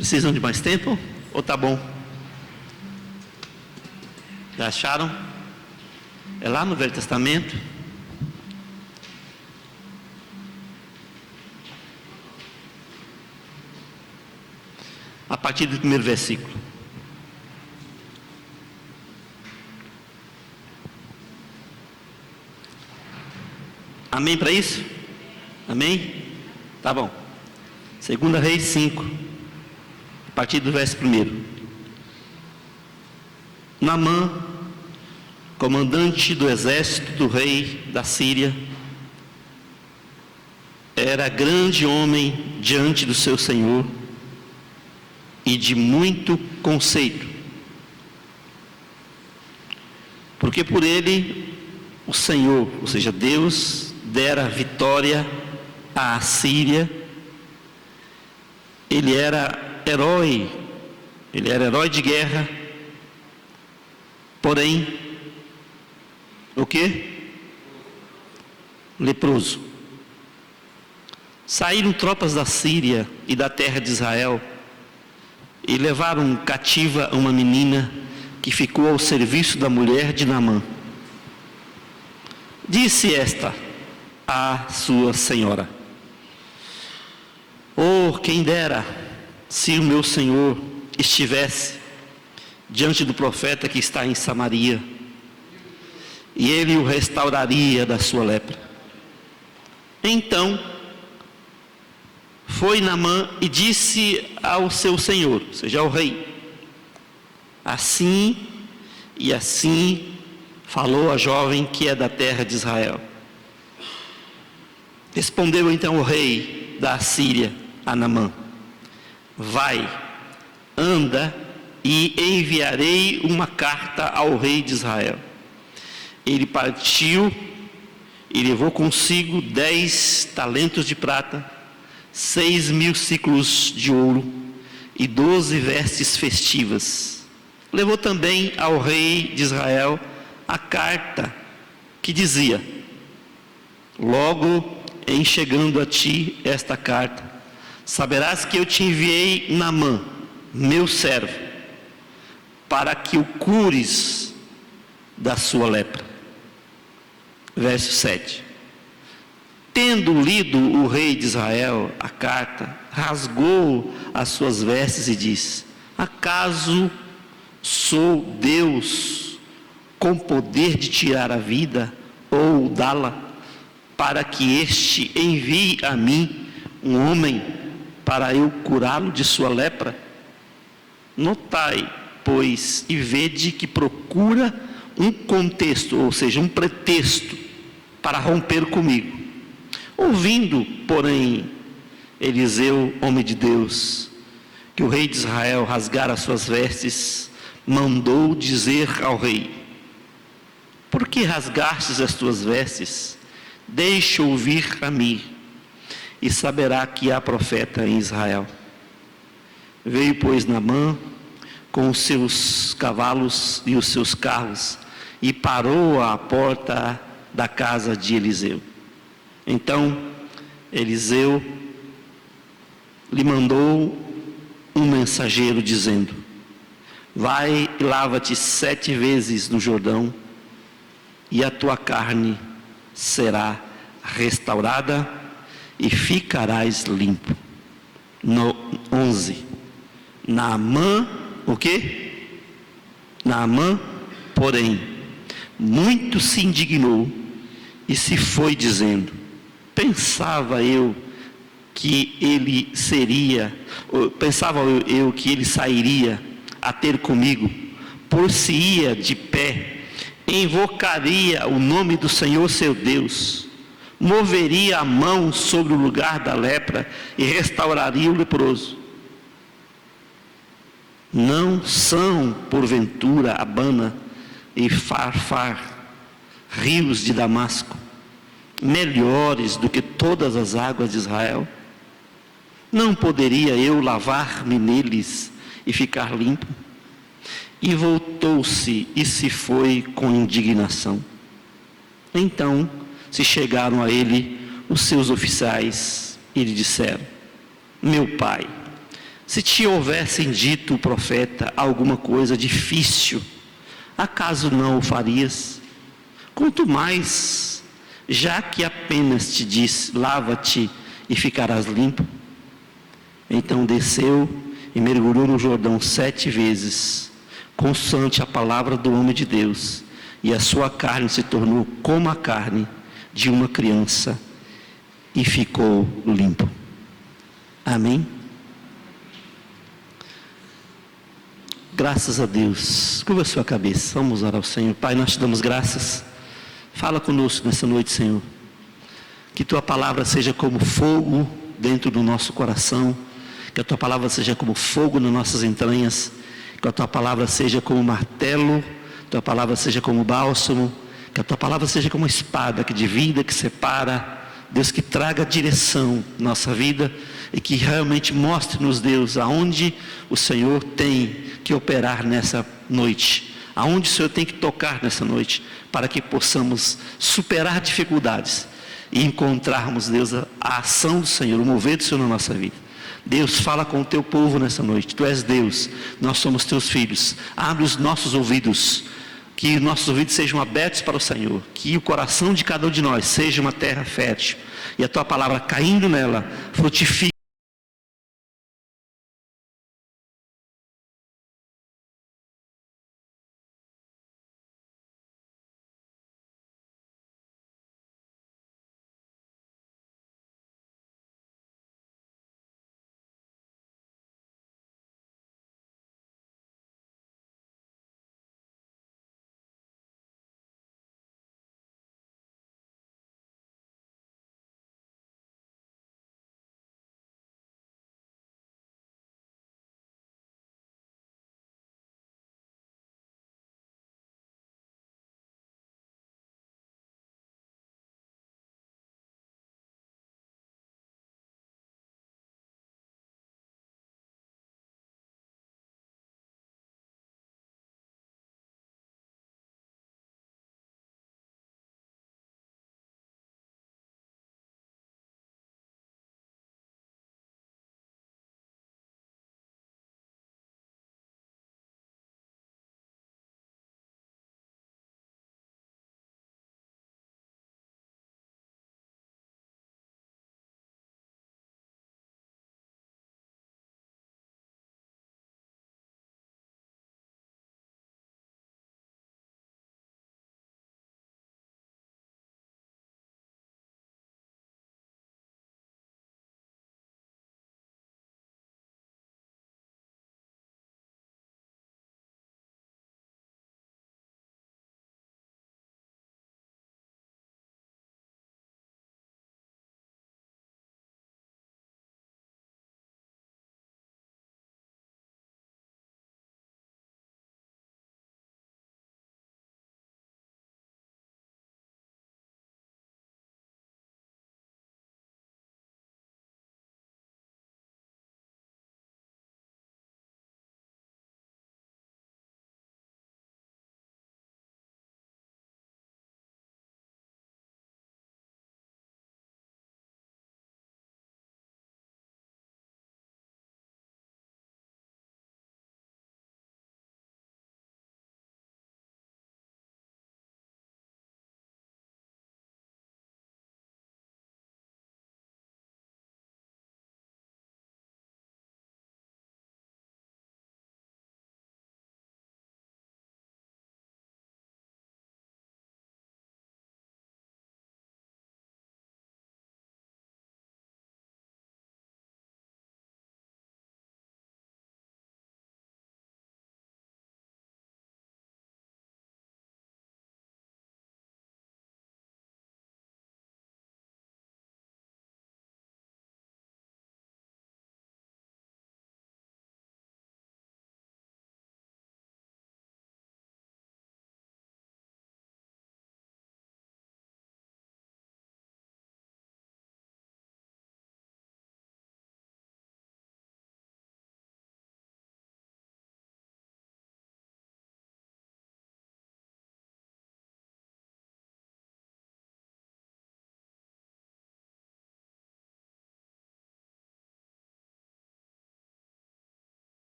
Precisam de mais tempo? Ou tá bom? Já acharam? É lá no Velho Testamento. A partir do primeiro versículo. Amém para isso? Amém? Tá bom. 2 Reis 5, a partir do verso 1. Naamã, comandante do exército do rei da Síria, era grande homem diante do seu senhor e de muito conceito, porque por ele o Senhor, ou seja, Deus, dera vitória à Síria. Ele era herói de guerra, porém, o quê? Leproso. Saíram tropas da Síria e da terra de Israel e levaram cativa uma menina que ficou ao serviço da mulher de Naamã. Disse esta à sua senhora: oh, quem dera se o meu senhor estivesse diante do profeta que está em Samaria, e ele o restauraria da sua lepra. Então foi Naamã e disse ao seu senhor, ou seja, ao rei: assim e assim falou a jovem que é da terra de Israel. Respondeu então o rei da Síria a Naamã: vai, anda, e enviarei uma carta ao rei de Israel. Ele partiu e levou consigo 10 talentos de prata, 6.000 ciclos de ouro e 12 vestes festivas. Levou também ao rei de Israel a carta que dizia: logo em chegando a ti esta carta, saberás que eu te enviei Naamã, meu servo, para que o cures da sua lepra. Verso 7. Tendo lido o rei de Israel a carta, rasgou as suas vestes e disse: acaso sou Deus com poder de tirar a vida ou dá-la, para que este envie a mim um homem para eu curá-lo de sua lepra? Notai, pois, e vede que procura um contexto, ou seja, um pretexto para romper comigo. Ouvindo, porém, Eliseu, homem de Deus, que o rei de Israel rasgara as suas vestes, mandou dizer ao rei: por que rasgastes as tuas vestes? Deixa ouvir a mim, e saberá que há profeta em Israel. Veio, pois, Naamã com os seus cavalos e os seus carros, e parou à porta da casa de Eliseu. Então Eliseu lhe mandou um mensageiro dizendo: vai e lava-te 7 vezes no Jordão, e a tua carne será restaurada e ficarás limpo. No 11. Naamã, o quê? Naamã, porém, muito se indignou e se foi dizendo: pensava eu que ele sairia a ter comigo, por-se-ia de pé, invocaria o nome do Senhor seu Deus, moveria a mão sobre o lugar da lepra e restauraria o leproso. Não são, porventura, Abana e Farfar, rios de Damasco, melhores do que todas as águas de Israel? Não poderia eu lavar-me neles e ficar limpo? E voltou-se e se foi com indignação. Então se chegaram a ele os seus oficiais e lhe disseram: meu pai, Se te houvessem dito o profeta alguma coisa difícil, acaso não o farias? Quanto mais, já que apenas te diz, lava-te e ficarás limpo. Então desceu e mergulhou no Jordão 7 vezes, consoante a palavra do homem de Deus, e a sua carne se tornou como a carne de uma criança, e ficou limpo. Amém? Graças a Deus. Curva a sua cabeça, vamos orar ao Senhor. Pai, nós te damos graças. Fala conosco nessa noite, Senhor. Que tua palavra seja como fogo dentro do nosso coração, que a tua palavra seja como fogo nas nossas entranhas, que a tua palavra seja como martelo, tua palavra seja como bálsamo, que a tua palavra seja como espada que divide, que separa. Deus, que traga direção na nossa vida e que realmente mostre-nos, Deus, aonde o Senhor tem que operar nessa noite, aonde o Senhor tem que tocar nessa noite, para que possamos superar dificuldades e encontrarmos, Deus, a ação do Senhor, o mover do Senhor na nossa vida. Deus, fala com o teu povo nessa noite. Tu és Deus, nós somos teus filhos. Abre os nossos ouvidos, que nossos ouvidos sejam abertos para o Senhor, que o coração de cada um de nós seja uma terra fértil, e a tua palavra caindo nela, frutifique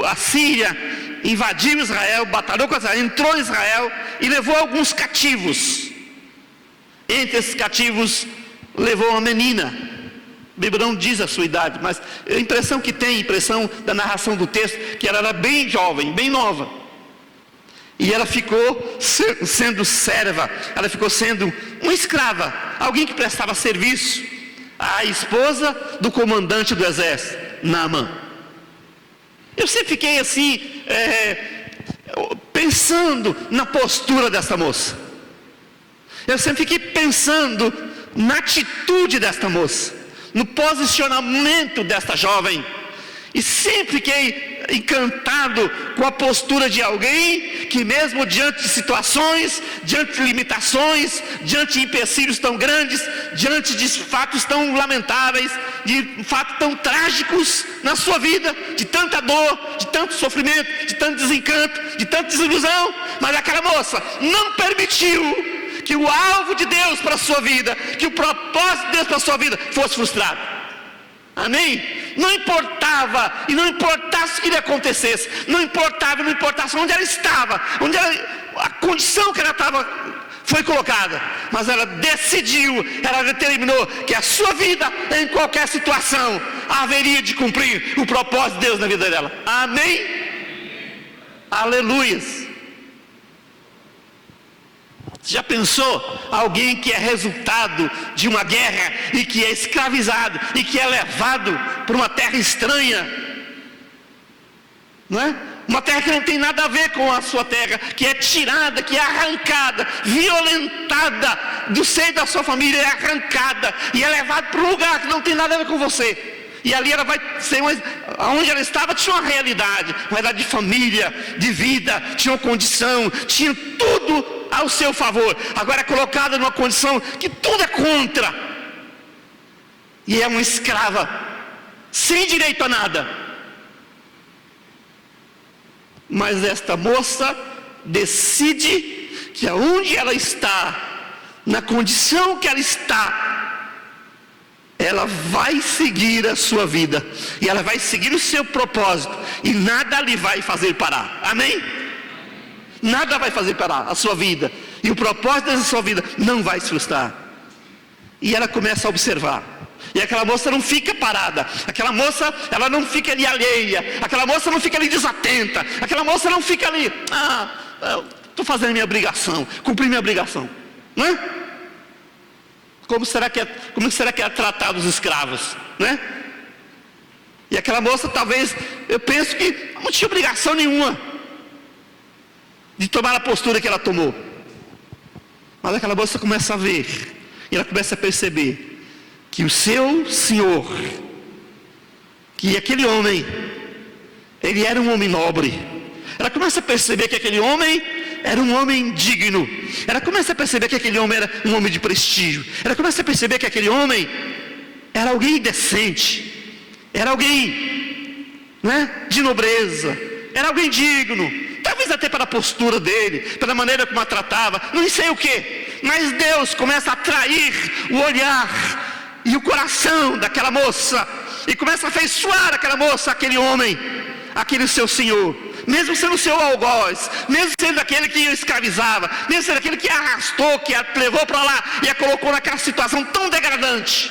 a Síria invadiu Israel, batalhou com Israel, entrou em Israel e levou alguns cativos. Entre esses cativos levou uma menina. A Bíblia não diz a sua idade, mas a impressão que tem, a impressão da narração do texto, que ela era bem jovem, bem nova. E ela ficou sendo serva, ela ficou sendo uma escrava, alguém que prestava serviço à esposa do comandante do exército, Naamã. Eu sempre fiquei assim, pensando na postura dessa moça. Eu sempre fiquei pensando na atitude desta moça, no posicionamento desta jovem. E sempre fiquei encantado com a postura de alguém que, mesmo diante de situações, diante de limitações, diante de empecilhos tão grandes, diante de fatos tão lamentáveis, de fatos tão trágicos na sua vida, de tanta dor, de tanto sofrimento, de tanto desencanto, de tanta desilusão, mas aquela moça não permitiu que o alvo de Deus para a sua vida, que o propósito de Deus para a sua vida fosse frustrado. Amém? Não importava, e não importasse o que lhe acontecesse, não importasse onde ela estava, a condição que ela estava foi colocada, mas ela decidiu, ela determinou que a sua vida, em qualquer situação, haveria de cumprir o propósito de Deus na vida dela. Amém? Aleluias. Já pensou alguém que é resultado de uma guerra e que é escravizado e que é levado para uma terra estranha, não é? Uma terra que não tem nada a ver com a sua terra, que é tirada, que é arrancada, violentada do seio da sua família, é arrancada e é levada para um lugar que não tem nada a ver com você. E ali ela vai ser onde ela estava tinha uma realidade de família, de vida, tinha uma condição, tinha tudo ao seu favor. Agora é colocada numa condição que tudo é contra, e é uma escrava, sem direito a nada. Mas esta moça decide que aonde ela está, na condição que ela está, ela vai seguir a sua vida, e ela vai seguir o seu propósito, e nada lhe vai fazer parar. Amém? Nada vai fazer parar a sua vida, e o propósito da sua vida não vai se frustrar. E ela começa a observar, e aquela moça não fica parada, aquela moça, ela não fica ali alheia, aquela moça não fica ali desatenta, aquela moça não fica ali, estou fazendo minha obrigação, cumpri minha obrigação, não é? Como será que é tratado os escravos, né? E aquela moça, talvez, eu penso que não tinha obrigação nenhuma de tomar a postura que ela tomou. Mas aquela moça começa a ver, e ela começa a perceber que o seu senhor, que aquele homem, ele era um homem nobre. Ela começa a perceber que aquele homem era um homem digno. Ela começa a perceber que aquele homem era um homem de prestígio. Ela começa a perceber que aquele homem era alguém decente, era alguém, né, de nobreza, era alguém digno, talvez até pela postura dele, pela maneira como a tratava, não sei o que. Mas Deus começa a atrair o olhar e o coração daquela moça, e começa a afeiçoar aquela moça, aquele homem, aquele seu senhor, mesmo sendo o seu algoz, mesmo sendo aquele que o escravizava, mesmo sendo aquele que a arrastou, que a levou para lá e a colocou naquela situação tão degradante,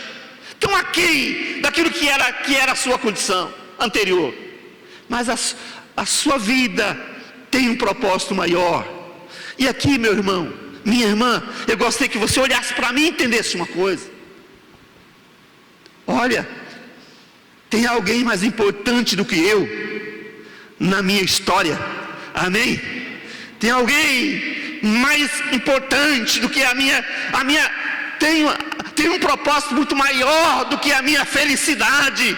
tão aquém daquilo que era a sua condição anterior. Mas a sua vida tem um propósito maior. E aqui, meu irmão, minha irmã, eu gostaria que você olhasse para mim e entendesse uma coisa. Olha, tem alguém mais importante do que eu na minha história. Amém? Tem alguém mais importante do que a minha tem um propósito muito maior do que a minha felicidade.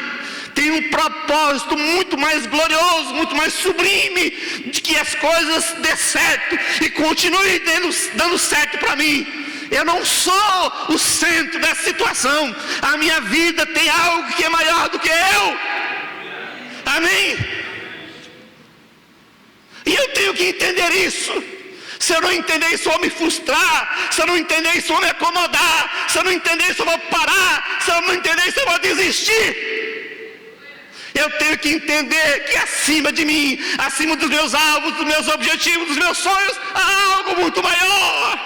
Tem um propósito muito mais glorioso, muito mais sublime, de que as coisas dê certo e continue dando certo para mim. Eu não sou o centro dessa situação. A minha vida tem algo que é maior do que eu. Amém? E eu tenho que entender isso. Se eu não entender isso, eu vou me frustrar. Se eu não entender isso, eu vou me acomodar. Se eu não entender isso, eu vou parar. Se eu não entender isso, eu vou desistir. Eu tenho que entender que acima de mim, acima dos meus alvos, dos meus objetivos, dos meus sonhos, há algo muito maior.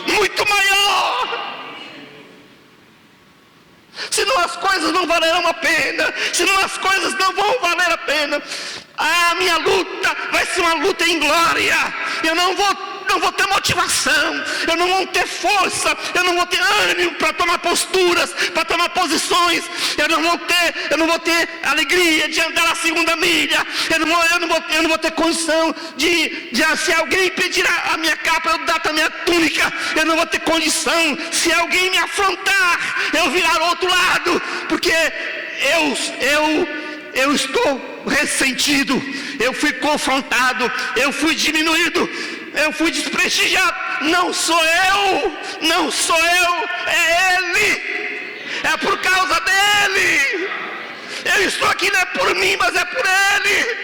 Muito maior. Senão as coisas não valerão a pena. Senão as coisas não vão valer a pena. A minha luta vai ser uma luta em glória. Eu não vou ter motivação, eu não vou ter força, eu não vou ter ânimo para tomar posturas, para tomar posições, eu não vou ter alegria de andar a segunda milha, eu não vou ter condição de se alguém pedir a minha capa, eu dar a minha túnica, eu não vou ter condição, se alguém me afrontar, eu virar ao outro lado, porque eu estou ressentido, eu fui confrontado, eu fui diminuído, eu fui desprestigiado. Não sou eu, é Ele, é por causa dEle. Eu estou aqui não é por mim, mas é por Ele,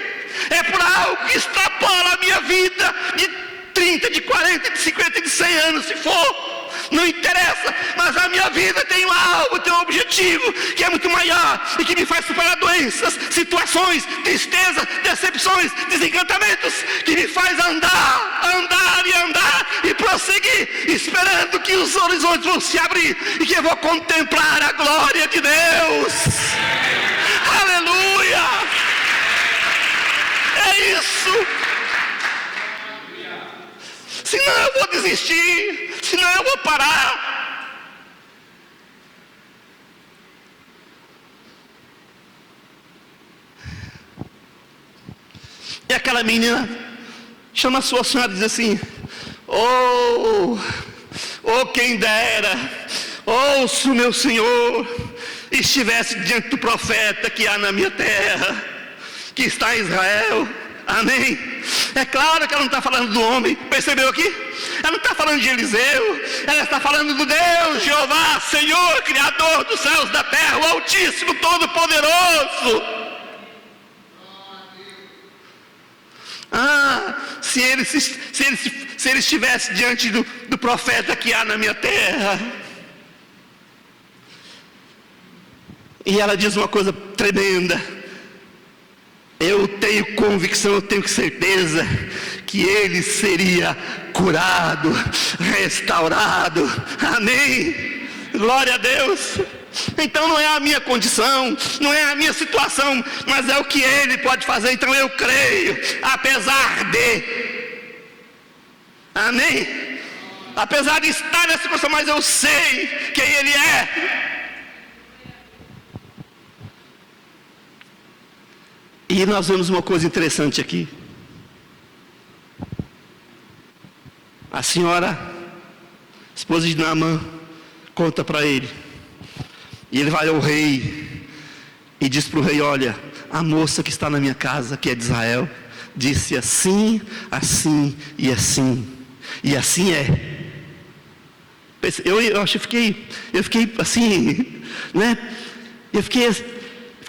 é por algo que extrapola a minha vida de 30, de 40, de 50, de 100 anos, se for. Não interessa, mas a minha vida tem um alvo, tem um objetivo que é muito maior e que me faz superar doenças, situações, tristezas, decepções, desencantamentos, que me faz andar e prosseguir, esperando que os horizontes vão se abrir e que eu vou contemplar a glória de Deus. Aleluia! É isso. Senão eu vou desistir, senão eu vou parar. E aquela menina chama a sua senhora e diz assim: oh, quem dera, se o meu Senhor estivesse diante do profeta que há na minha terra, que está em Israel. Amém? É claro que ela não está falando do homem, percebeu aqui? Ela não está falando de Eliseu, ela está falando do Deus, Jeová, Senhor, Criador dos céus e da terra, o Altíssimo, Todo-Poderoso. Se ele estivesse diante do profeta que há na minha terra. E ela diz uma coisa tremenda: eu tenho convicção, eu tenho certeza que ele seria curado, restaurado. Amém? Glória a Deus. Então não é a minha condição, não é a minha situação, mas é o que ele pode fazer. Então eu creio, apesar de. Amém? Apesar de estar nessa situação, mas eu sei quem ele é. E nós vemos uma coisa interessante aqui. A senhora, esposa de Naamã, conta para ele. E ele vai ao rei e diz para o rei: olha, a moça que está na minha casa, que é de Israel, disse assim, assim e assim. E assim é. Eu fiquei assim, né? Eu fiquei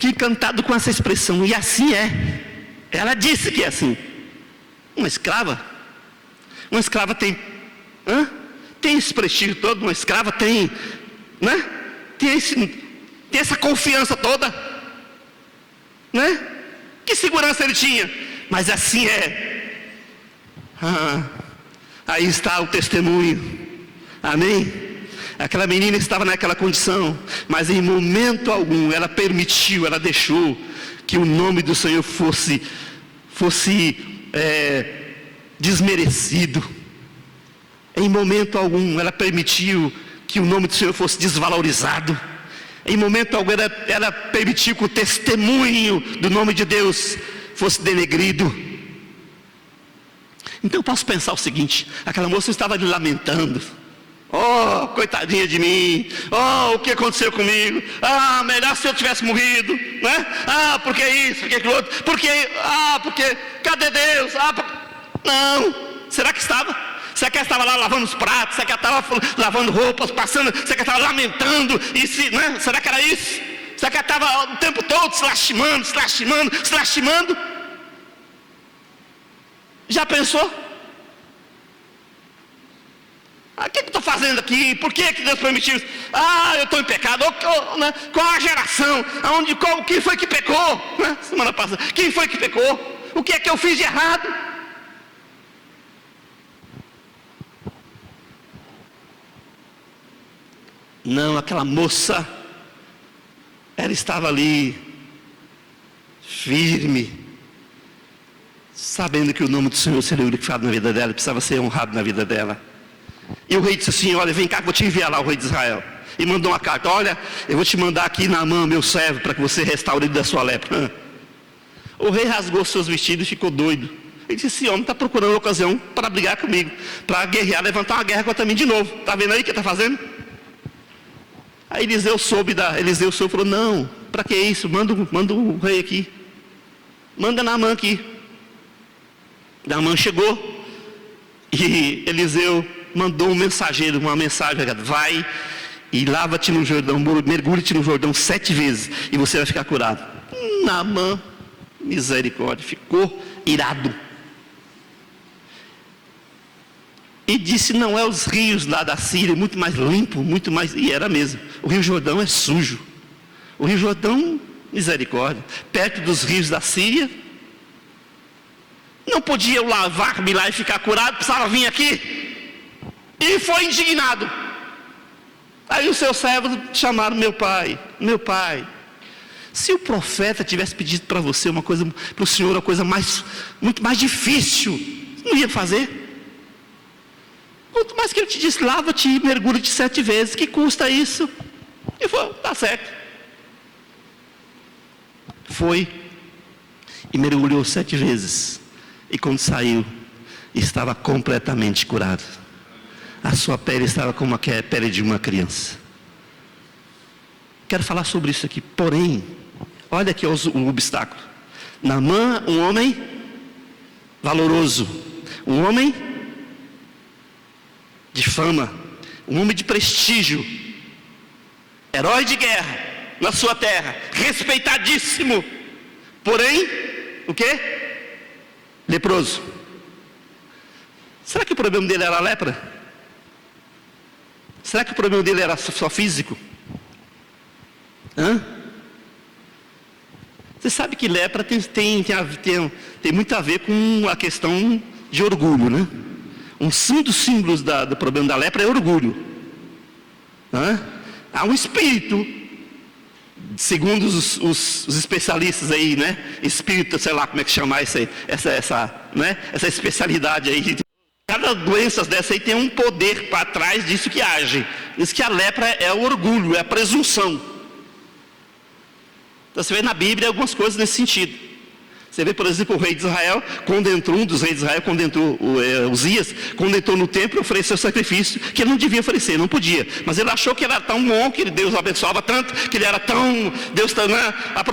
encantado com essa expressão. E assim é. Ela disse que é assim. Uma escrava tem esse prestígio todo. Uma escrava tem, né? Tem essa confiança toda, né? Que segurança ele tinha? Mas assim é. Aí está o testemunho. Amém? Aquela menina estava naquela condição, mas em momento algum ela permitiu, ela deixou que o nome do Senhor fosse desmerecido. Em momento algum ela permitiu que o nome do Senhor fosse desvalorizado. Em momento algum ela permitiu que o testemunho do nome de Deus fosse denegrido. Então eu posso pensar o seguinte: aquela moça estava ali lamentando. Oh, coitadinha de mim. Oh, o que aconteceu comigo? Melhor se eu tivesse morrido, né? Porque isso, porque aquilo outro. Porque cadê Deus? Não. Será que estava? Será que ela estava lá lavando os pratos? Será que ela estava lavando roupas, passando? Será que ela estava lamentando? Né? Será que era isso? Será que ela estava o tempo todo se lastimando? Já pensou? O que eu estou fazendo aqui? Por que Deus permitiu isso? Eu estou em pecado. Né? Qual a geração? Quem foi que pecou? Né? Semana passada, quem foi que pecou? O que é que eu fiz de errado? Não, aquela moça, ela estava ali, firme, sabendo que o nome do Senhor seria glorificado na vida dela, precisava ser honrado na vida dela. E o rei disse assim: olha, vem cá que eu vou te enviar lá, o rei de Israel. E mandou uma carta: olha, eu vou te mandar aqui Naamã, meu servo, para que você restaure ele da sua lepra. O rei rasgou seus vestidos e ficou doido. Ele disse: esse homem está procurando uma ocasião para brigar comigo, para guerrear, levantar uma guerra contra mim de novo. Está vendo aí o que está fazendo? Aí Eliseu falou: não, para que isso? Manda o rei aqui. Manda Naamã aqui. Naamã chegou e Eliseu mandou um mensageiro, uma mensagem: vai e lava-te no Jordão, mergulhe-te no Jordão 7 vezes e você vai ficar curado. Naamã, misericórdia, ficou irado. E disse: não é os rios lá da Síria, muito mais limpo, muito mais... E era mesmo. O rio Jordão é sujo. O rio Jordão, misericórdia, perto dos rios da Síria. Não podia eu lavar-me lá e ficar curado, precisava vir aqui. E foi indignado. Aí os seus servos chamaram: meu pai, se o profeta tivesse pedido para você uma coisa, para o senhor uma coisa muito mais difícil, você não ia fazer? Quanto mais que ele te disse: lava-te e mergulha-te 7 vezes, que custa isso? E falou: tá certo. Foi e mergulhou 7 vezes. E quando saiu, estava completamente curado. A sua pele estava como a pele de uma criança. Quero falar sobre isso aqui. Porém, olha aqui o obstáculo. Naamã, um homem valoroso, um homem de fama, um homem de prestígio, herói de guerra na sua terra, respeitadíssimo. Porém, o quê? Leproso. Será que o problema dele era a lepra? Será que o problema dele era só físico? Você sabe que lepra tem muito a ver com a questão de orgulho, né? Um dos símbolos do problema da lepra é orgulho. Há um espírito, segundo os especialistas aí, né? Espírito, sei lá como é que chama isso aí, essa especialidade aí. Cada doença dessa aí tem um poder para trás disso que age. Diz que a lepra é o orgulho, é a presunção. Então você vê na Bíblia algumas coisas nesse sentido. Você vê, por exemplo, o rei de Israel, um dos reis de Israel, quando entrou Uzias, quando entrou no templo, ofereceu sacrifício que ele não devia oferecer, não podia. Mas ele achou que ele era tão bom, que Deus o abençoava tanto, que ele era tão...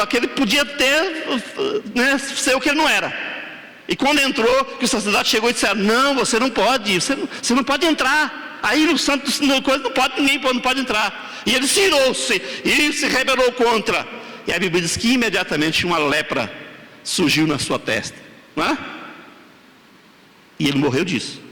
que ele podia ser o que ele não era. E quando entrou, que o sacerdote chegou e disse: não, você não pode, você não pode entrar. Aí no santo não pode, ninguém não pode entrar. E ele se irou-se e se rebelou contra. E a Bíblia diz que imediatamente uma lepra surgiu na sua testa, não é? E ele morreu disso.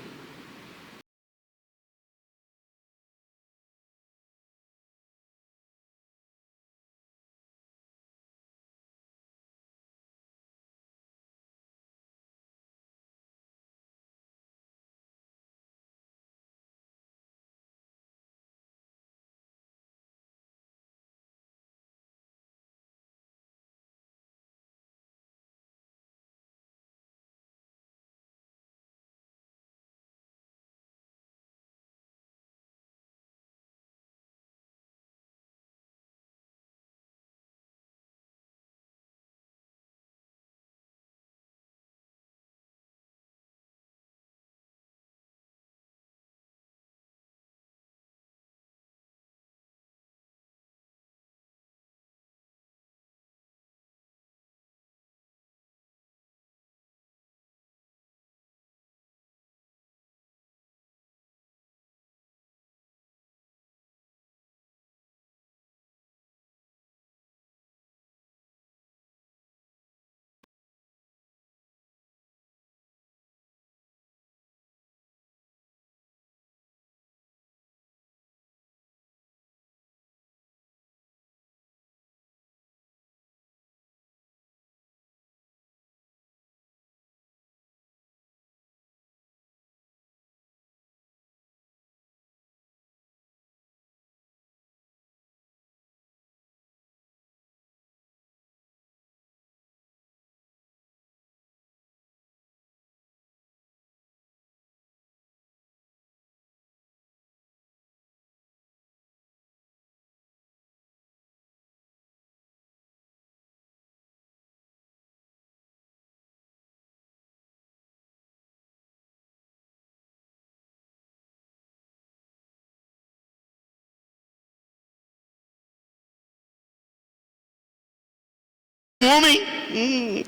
um homem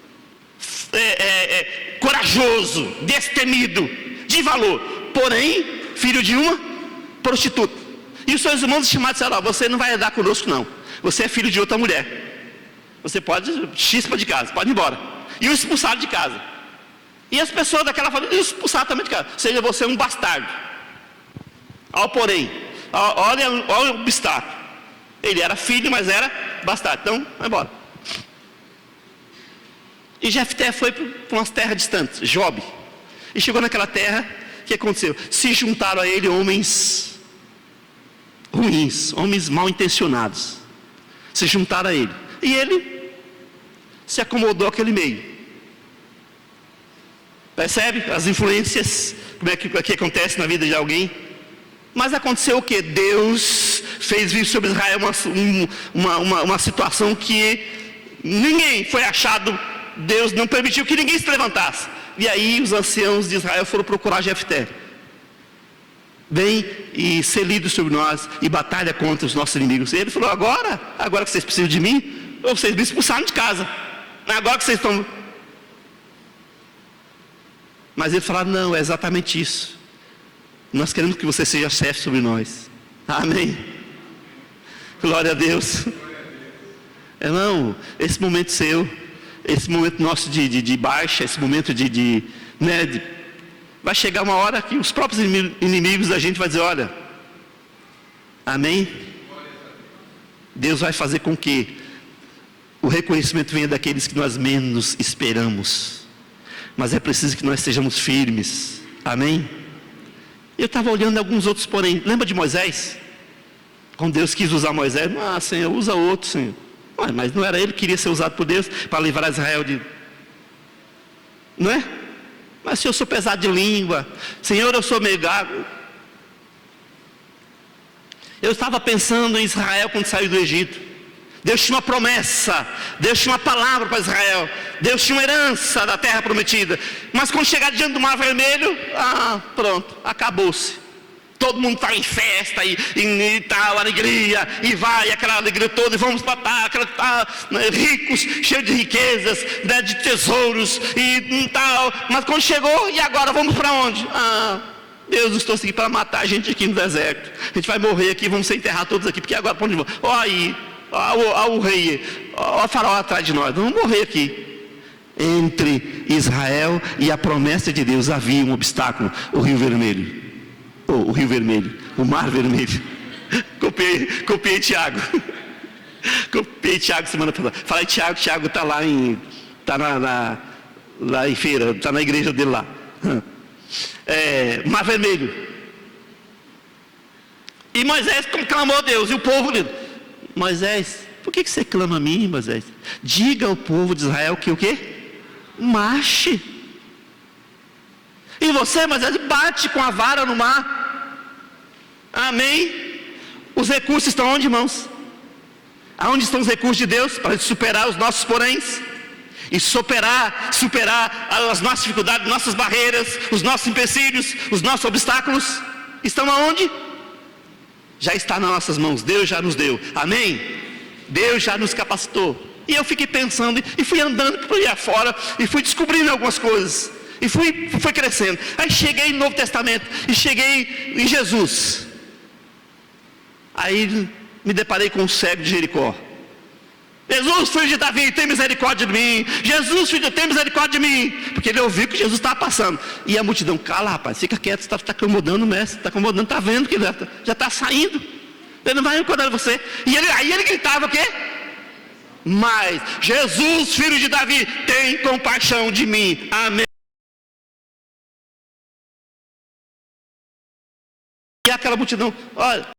corajoso, destemido, de valor, porém, filho de uma prostituta. E os seus irmãos chamaram e disseram: você não vai andar conosco não, você é filho de outra mulher, você pode chispa de casa, pode ir embora. E o expulsaram de casa. E as pessoas daquela família expulsaram também de casa. Ou seja, você é um bastardo. Ao porém, olha o obstáculo. Ele era filho, mas era bastardo. Então, vai embora. E Jefté foi para umas terras distantes, Jobe. E chegou naquela terra, o que aconteceu? Se juntaram a ele homens ruins, homens mal intencionados. Se juntaram a ele. E ele se acomodou àquele meio. Percebe as influências, como é que acontece na vida de alguém? Mas aconteceu o que? Deus fez vir sobre Israel uma situação que ninguém foi achado. Deus não permitiu que ninguém se levantasse. E aí os anciãos de Israel foram procurar Jefté. Vem e ser líder sobre nós e batalha contra os nossos inimigos. E ele falou: agora que vocês precisam de mim, ou vocês me expulsaram de casa, agora que vocês estão... Mas ele falou: não, é exatamente isso. Nós queremos que você seja chefe sobre nós. Amém. Glória a Deus. Irmão, esse momento seu, esse momento nosso de baixa, esse momento vai chegar uma hora que os próprios inimigos da gente vai dizer: olha, amém? Deus vai fazer com que o reconhecimento venha daqueles que nós menos esperamos. Mas é preciso que nós sejamos firmes. Amém? Eu estava olhando alguns outros, porém, lembra de Moisés? Quando Deus quis usar Moisés: ah, Senhor, usa outro, Senhor. Ué, mas não era ele que queria ser usado por Deus para livrar Israel de... Não é? Mas se eu sou pesado de língua, Senhor, eu sou meio gago. Eu estava pensando em Israel quando saiu do Egito. Deus tinha uma promessa, Deus tinha uma palavra para Israel, Deus tinha uma herança da terra prometida. Mas quando chegar diante do Mar Vermelho, pronto, acabou-se. Todo mundo está em festa e tal, alegria, e vai, aquela alegria toda, e vamos para ricos, cheios de riquezas, né, de tesouros e tal. Mas quando chegou, e agora vamos para onde? Deus nos trouxe aqui para matar a gente aqui no deserto. A gente vai morrer aqui, vamos ser enterrados todos aqui, porque agora para onde vamos? Olha o rei, olha o faraó atrás de nós, vamos morrer aqui. Entre Israel e a promessa de Deus havia um obstáculo: o Rio Vermelho. O Rio Vermelho, o Mar Vermelho. Copiei Tiago. Copiei Tiago semana passada. Falei: Tiago está lá lá em feira, está na igreja dele lá. Mar Vermelho. E Moisés clamou a Deus, e o povo dele: Moisés, por que você clama a mim, Moisés? Diga ao povo de Israel que o quê? Marche. E você, Moisés, bate com a vara no mar. Amém? Os recursos estão onde, irmãos? Aonde estão os recursos de Deus para superar os nossos poréns? E superar as nossas dificuldades, nossas barreiras, os nossos empecilhos, os nossos obstáculos? Estão aonde? Já está nas nossas mãos, Deus já nos deu. Amém? Deus já nos capacitou. E eu fiquei pensando, e fui andando por aí afora, e fui descobrindo algumas coisas, e fui crescendo. Aí cheguei no Novo Testamento, e cheguei em Jesus. Aí me deparei com o cego de Jericó. Jesus, filho de Davi, tem misericórdia de mim. Jesus, filho de Deus, tem misericórdia de mim. Porque ele ouviu que Jesus estava passando. E a multidão: cala, rapaz, fica quieto, você está acomodando o mestre, está acomodando, está vendo que ele já está saindo. Ele não vai incomodar você. E aí ele gritava o quê? Mas Jesus, filho de Davi, tem compaixão de mim. Amém. E aquela multidão: olha,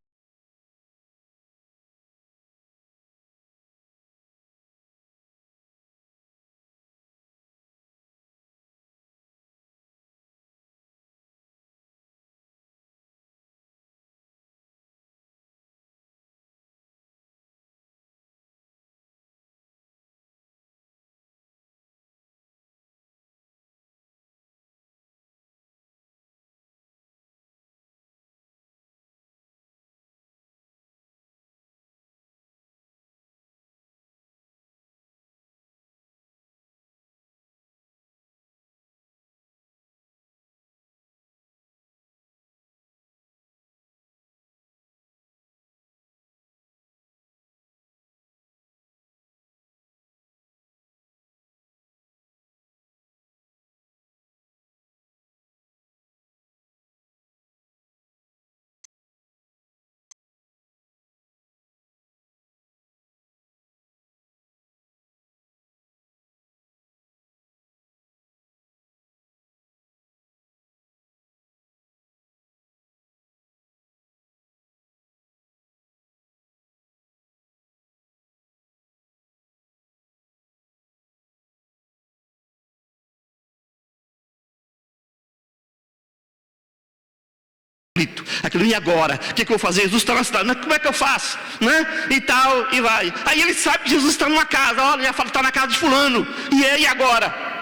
aquilo, e agora? O que eu vou fazer? Jesus está na cidade, como é que eu faço? Né? E tal, e vai. Aí ele sabe que Jesus está numa casa, olha, já fala, está na casa de fulano, e agora?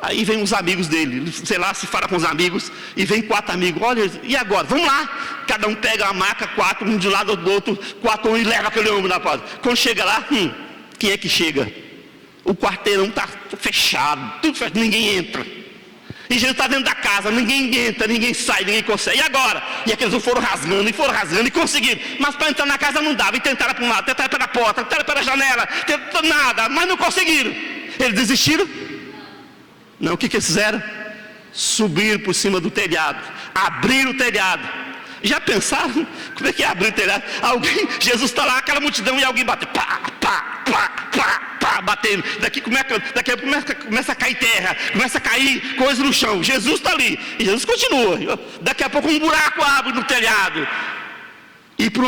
Aí vem os amigos dele, sei lá, se fala com os amigos, e vem 4 amigos, olha, e agora? Vamos lá. Cada um pega uma maca, 4, um de um lado do outro, 4 e leva aquele homem na porta. Quando chega lá, quem é que chega? O quarteirão está fechado, tudo fechado, ninguém entra. E Jesus está dentro da casa, ninguém entra, ninguém sai, ninguém consegue. E agora? E aqueles foram rasgando e conseguiram. Mas para entrar na casa não dava. E tentaram para um lado, tentaram pela porta, tentaram pela janela, tentaram nada, mas não conseguiram. Eles desistiram? Não, o que eles fizeram? Subiram por cima do telhado, abriram o telhado. Já pensaram como é que é abrir o telhado? Jesus está lá, aquela multidão, e alguém bate, pá, pá, pá, pá, pá, batendo. Daqui começa a cair terra, começa a cair coisa no chão. Jesus está ali, e Jesus continua. Daqui a pouco um buraco abre no telhado, e por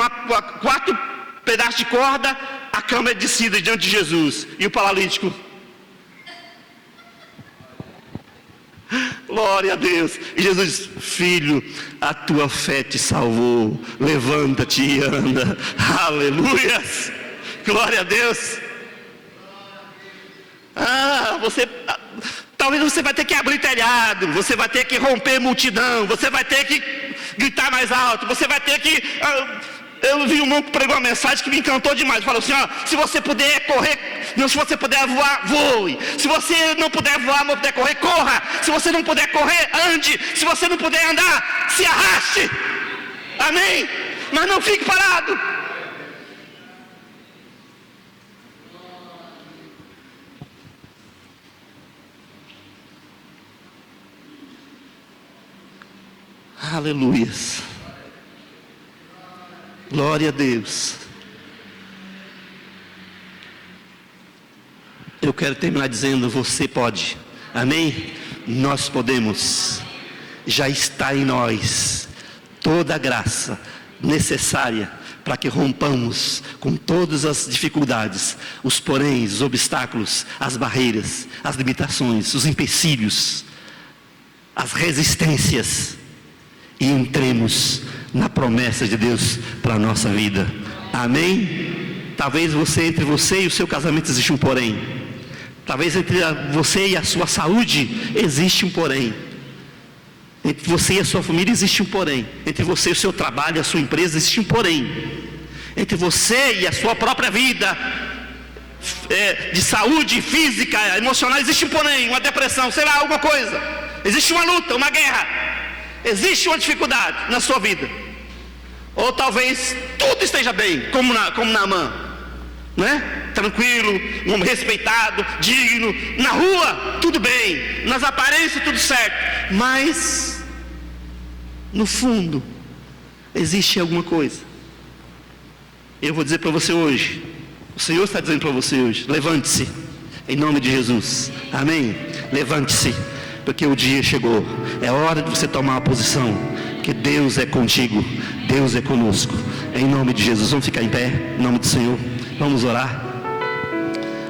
4 pedaços de corda, a cama é descida diante de Jesus, e o paralítico, glória a Deus. E Jesus diz, filho, a tua fé te salvou, levanta-te e anda. Aleluias, glória a Deus. Talvez você vai ter que abrir telhado, você vai ter que romper multidão, você vai ter que gritar mais alto, você vai ter que... Eu vi um irmão que pregou uma mensagem que me encantou demais. Falou assim, se você puder correr, não, se você puder voar, voe. Se você não puder voar, não puder correr, corra. Se você não puder correr, ande. Se você não puder andar, se arraste. Amém? Mas não fique parado. Aleluias. Glória a Deus. Eu quero terminar dizendo, você pode. Amém? Nós podemos. Já está em nós toda a graça necessária para que rompamos com todas as dificuldades, os poréns, os obstáculos, as barreiras, as limitações, os empecilhos, as resistências, e entremos na promessa de Deus para a nossa vida. Amém? Talvez entre você e o seu casamento existe um porém. Talvez entre você e a sua saúde existe um porém. Entre você e a sua família existe um porém. Entre você e o seu trabalho, a sua empresa, existe um porém. Entre você e a sua própria vida de saúde física, emocional, existe um porém, uma depressão, sei lá, alguma coisa. Existe uma luta, uma guerra. Existe uma dificuldade na sua vida. Ou talvez tudo esteja bem, como Naamã, né? Tranquilo, um homem respeitado, digno. Na rua, tudo bem. Nas aparências, tudo certo. Mas, no fundo, existe alguma coisa. Eu vou dizer para você hoje. O Senhor está dizendo para você hoje. Levante-se, em nome de Jesus. Amém? Levante-se. Porque o dia chegou, é hora de você tomar uma posição, que Deus é contigo, Deus é conosco, em nome de Jesus. Vamos ficar em pé, em nome do Senhor, vamos orar,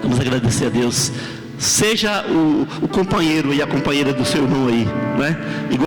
vamos agradecer a Deus. Seja o companheiro e a companheira do seu irmão aí, né? Igual